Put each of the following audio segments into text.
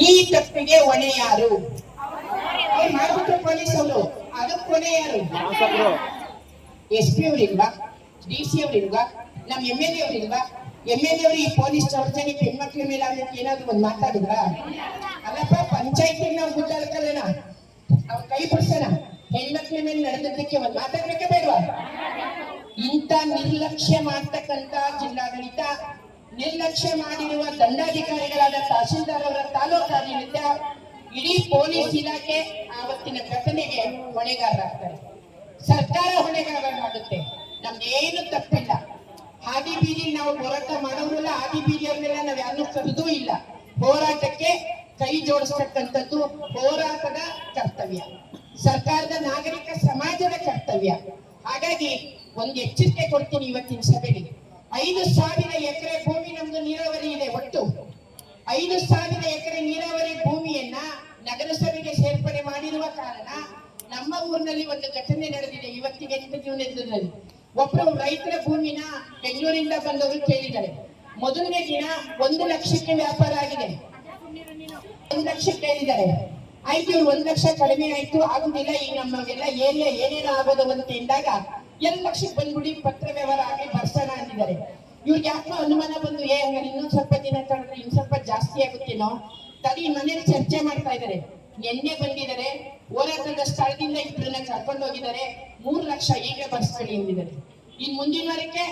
ಈ ತಪ್ಪಿಗೆ ಹೊಣೆ ಯಾರು? ಮಾಡ್ಬಿಟ್ರು ಪೊಲೀಸ್ ಅವರು, ಅದಕ್ಕೆ ಹೊಣೆ ಯಾರು? SP ಅವರಿಲ್ವಾ? DC ಅವರಿಲ್ವಾ? ನಮ್ MLA ಅವರಿಲ್ವಾ? MLA ಅವರು ಈ ಪೊಲೀಸ್ ದೌರ್ಜನ್ಯಕ್ಕೆ ಹೆಣ್ಮಕ್ಳ ಮೇಲೆ ಆಗಕ್ಕೆ ಏನಾದ್ರು ಒಂದು ಮಾತಾಡಿದ್ರ? ಅಲ್ಲಪ್ಪ, ಪಂಚಾಯತಿಗೆ ನಾವು ದುಡ್ಡು ಹಾಕಲ್ಲ, ಅವ್ರ ಕೈ ಬಿಡ್ಸೋಣ, ಹೆಣ್ಮಕ್ಳ ಮೇಲೆ ನಡೆದಕ್ಕೆ ಒಂದು ಮಾತಾಡ್ಬೇಕೆ ಬೇಡವಾ? ಇಂಥ ನಿರ್ಲಕ್ಷ್ಯ ಮಾಡ್ತಕ್ಕಂತ ಜಿಲ್ಲಾಡಳಿತ, ನಿರ್ಲಕ್ಷ್ಯ ಮಾಡಿರುವ ದಂಡಾಧಿಕಾರಿಗಳಾದ ತಹಶೀಲ್ದಾರ್ ಅವರ ತಾಲೂಕು ಆಡಳಿತ, ಇಡೀ ಪೊಲೀಸ್ ಇಲಾಖೆ ಆವತ್ತಿನ ಘಟನೆಗೆ ಹೊಣೆಗಾರರಾಗ್ತಾರೆ. ಸರ್ಕಾರ ಹೊಣೆಗಾರರಾಗುತ್ತೆ. ನಮ್ದೇನು ತಪ್ಪಿಲ್ಲ. ಹಾದಿ ಬೀದಿ ನಾವು ಹೋರಾಟ ಮಾಡೋರಲ್ಲ, ಹಾದಿ ಬೀದಿಯವ್ರನ್ನೆಲ್ಲ ನಾವ್ ಯಾರನ್ನೂ ಕರೆದೂ ಇಲ್ಲ. ಹೋರಾಟಕ್ಕೆ ಕೈ ಜೋಡಿಸ್ತಕ್ಕಂಥದ್ದು ಹೋರಾಟದ ಕರ್ತವ್ಯ, ಸರ್ಕಾರದ ನಾಗರಿಕ ಸಮಾಜದ ಕರ್ತವ್ಯ. ಹಾಗಾಗಿ ಒಂದು ಎಚ್ಚರಿಕೆ ಕೊಡ್ತೀನಿ ಇವತ್ತಿನ ಸಭೆಗೆ. 5,000 ಎಕರೆ ಭೂಮಿ ನಮ್ದು ನೀರಾವರಿ ಇದೆ. ಒಟ್ಟು 5,000 ಎಕರೆ ನೀರಾವರಿ ಭೂಮಿಯನ್ನ ನಗರಸಭೆಗೆ ಸೇರ್ಪಡೆ ಮಾಡಿರುವ ಕಾರಣ ನಮ್ಮ ಊರಿನಲ್ಲಿ ಒಂದು ಘಟನೆ ನಡೆದಿದೆ. ಇವತ್ತಿಗೆ 8 ಜೂನ್ ಒಬ್ಬರು ರೈತರ ಭೂಮಿನ ಬೆಂಗಳೂರಿಂದ ಬಂದವರು ಕೇಳಿದ್ದಾರೆ. ಮೊದಲನೇ ದಿನ 1 ಲಕ್ಷಕ್ಕೆ ವ್ಯಾಪಾರ ಆಗಿದೆ. 1 ಲಕ್ಷ ಕೇಳಿದ್ದಾರೆ. ಆಯ್ತು, ಇವ್ರು 1 ಲಕ್ಷ ಕಡಿಮೆ ಆಯ್ತು, ಆಗುದಿಲ್ಲ, ಈಗ ನಮಗೆಲ್ಲ ಏನೇನೋ ಆಗೋದು ಅಂತ ಎಂದಾಗ 2 ಲಕ್ಷಕ್ಕೆ ಬಂದ್ಬಿಡಿ, ಪತ್ರ ವ್ಯವಹಾರ ಆಗಿ ಬರ್ಸೋಣ ಅಂದಿದ್ದಾರೆ. ಇವ್ರಿಗೆ ಯಾಕೋ ಅನುಮಾನ ಬಂದು, ಹಂಗಾರೆ ಇನ್ನೊಂದ್ ಸ್ವಲ್ಪ ದಿನ ಕಳೆದ್ರೆ ಇನ್ ಸ್ವಲ್ಪ ಜಾಸ್ತಿ ಆಗುತ್ತೇನೋ, ತಡಿ ಮನೇಲಿ ಚರ್ಚೆ ಮಾಡ್ತಾ ಇದ್ದಾರೆ. ನಿನ್ನೆ ಬಂದಿದ್ದಾರೆ, ಹೋರಾಟದ ಸ್ಥಳದಿಂದ ಇಬ್ಬರನ್ನ ಕರ್ಕೊಂಡು ಹೋಗಿದ್ದಾರೆ. 3 ಲಕ್ಷ ಈಗ ಬರ್ಸ್ಕೊಳ್ಳಿ ಎಂದಿದ್ದಾರೆ. ಇನ್ ಮುಂದಿನ ವಾರಕ್ಕೆ,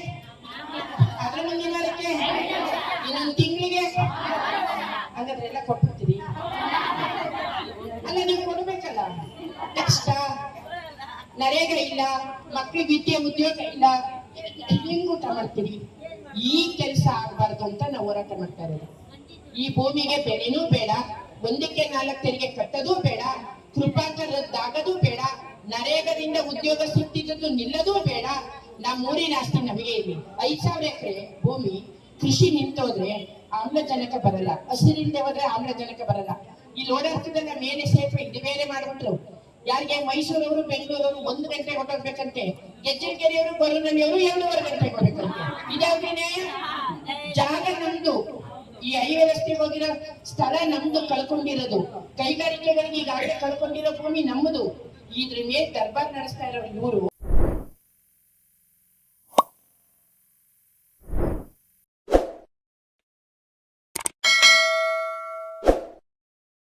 ಅದ್ರ ಮುಂದಿನ ವಾರಕ್ಕೆ, ಇನ್ನೊಂದು ತಿಂಗಳಿಗೆ, ಹಾಗಾದ್ರೆ ಎಲ್ಲ ಕೊಟ್ಬಿಡ್ತೀರಿ? ಅಲ್ಲ, ನೀವು ಕೊಡ್ಬೇಕಲ್ಲ. ನೆಕ್ಸ್ಟ್ ನರೇಗಾ ಇಲ್ಲ, ಮಕ್ಕಳಿಗೆ ವಿದ್ಯೆ ಉದ್ಯೋಗ ಇಲ್ಲ, ಹೆಂಗ್ ಊಟ ಮಾಡ್ತೀರಿ? ಈ ಕೆಲಸ ಆಗ್ಬಾರ್ದು ಅಂತ ನಾವು ಹೋರಾಟ ಮಾಡ್ತಾ ಇರೋದು. ಈ ಭೂಮಿಗೆ ಬೆಲೆನೂ ಬೇಡ, 1ಕ್ಕೆ 4 ತೆರಿಗೆ ಕಟ್ಟೋದು ಬೇಡ, ಕೃಪಾಂತರ ರದ್ದಾಗದು ಬೇಡ, ನರೇಗಾದಿಂದ ಉದ್ಯೋಗ ಸಿಕ್ತಿದ್ದು ನಿಲ್ಲದೂ ಬೇಡ. ನಮ್ಮ ಊರಿನ ಆಸ್ತಿ ನಮಗೆ ಇಲ್ಲಿ 5,000 ಎಕರೆ ಭೂಮಿ ಕೃಷಿ ನಿಂತೋದ್ರೆ ಆಮ್ಲಜನಕ ಬರಲ್ಲ, ಹಸಿರಿಲ್ಲದೆ ಹೋದ್ರೆ ಆಮ್ಲಜನಕ ಬರಲ್ಲ. ಇಲ್ಲಿ ಓಡಾಡ್ತಿದ್ದ ಮೇಲೆ ಸೇತುವೆ ಇದು ಬೇರೆ ಮಾಡ್ಬಿಟ್ರು. ಯಾರಿಗೆ? ಮೈಸೂರವರು, ಬೆಂಗಳೂರವರು 1 ಗಂಟೆಗೆ ಹೊರಟೋಗ್ಬೇಕಂತೆ, ಗೆಜ್ಜೆಕೆರೆಯವರು, ಕೊರನಹಳ್ಳಿಯವರು 2:30 ಗಂಟೆಗೆ ಹೋಗ್ಬೇಕಂತೆ. ಇದಾವ್ರಿ ನ್ಯಾಯ? ಜಾಗ ನಮ್ದು, ಈ ಹೈವೇ ರಸ್ತೆಗೆ ಹೋಗಿರೋ ಸ್ಥಳ ನಮ್ದು, ಕಳ್ಕೊಂಡಿರೋದು. ಕೈಗಾರಿಕೆಗಳಿಗೆ ಈಗಾಗಲೇ ಕಳ್ಕೊಂಡಿರೋ ಭೂಮಿ ನಮ್ಮದು. ಇದ್ರ ಮೇಲೆ ದರ್ಬಾರ್ ನಡೆಸ್ತಾ ಇರೋ ಇವರು